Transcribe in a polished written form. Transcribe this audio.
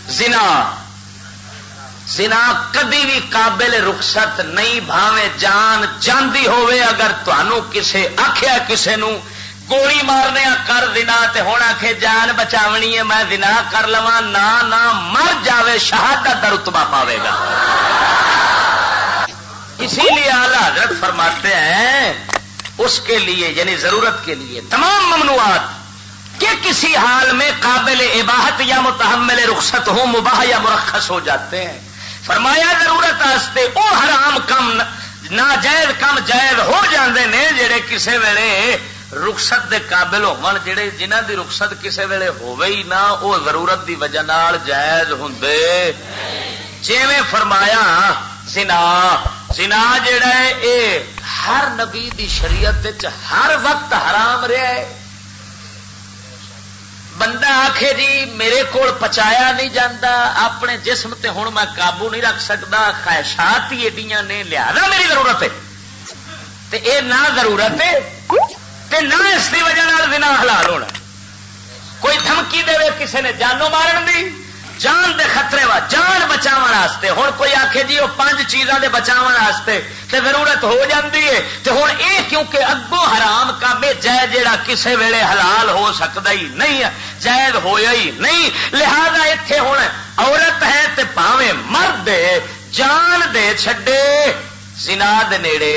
زنا کدی بھی قابل رخصت نہیں، بھاویں جان جاندی ہوئے. اگر تمہوں کسے آخیا کسے نو گولی مارنے کر زنا تے ہن آکھے جان بچاونی ہے میں زنا کر لواں، نہ مر جاوے شہادت دا رتبہ پاوے گا. اسی لیے اعلیٰ حضرت فرماتے ہیں اس کے لیے یعنی ضرورت کے لیے تمام ممنوعات کہ کسی حال میں قابل اباحت یا متحمل رخصت ہو، مباح یا مرخص ہو جاتے ہیں. فرمایا ضرورت واسطے او حرام کم ناجائز کم جائز ہو جاندے نے جڑے کسے ویلے رخصت دے قابل ہون، جڑے جنہاں دی رخصت کسے ویلے ہووے ہی نہ او ضرورت دی وجہ نال جائز ہوندے. جویں فرمایا زنا جڑا ہے اے ہر نبی دی شریعت وچ ہر وقت حرام رہا ہے. بندہ آکھے جی میرے کول پچایا نہیں جاتا، اپنے جسم تے ہن میں قابو نہیں رکھ سکتا، خواہشات ہی ایڈیاں نے لہذا میری ضرورت ہے، تے اے نہ ضرورت ہے تے نہ اس دی وجہ نال زنا حلال ہونا. کوئی دھمکی دے کسے نے جانوں مارن دی، جان دے خطرے وا جان بچاون واسطے، ہن کوئی آکھے جی وہ 5 چیزاں دے بچاون واسطے تے ضرورت ہو جاندی ہے، تے ہن اے کیونکہ اگوں حرام کامے جائز جیڑا کسے ویلے حلال ہو سکدا ہی نہیں ہے، جائز ہویا ہی نہیں، لہذا ایتھے ہن عورت ہے تے بھاویں مرد جان دے چھڈے زنا دے نیڑے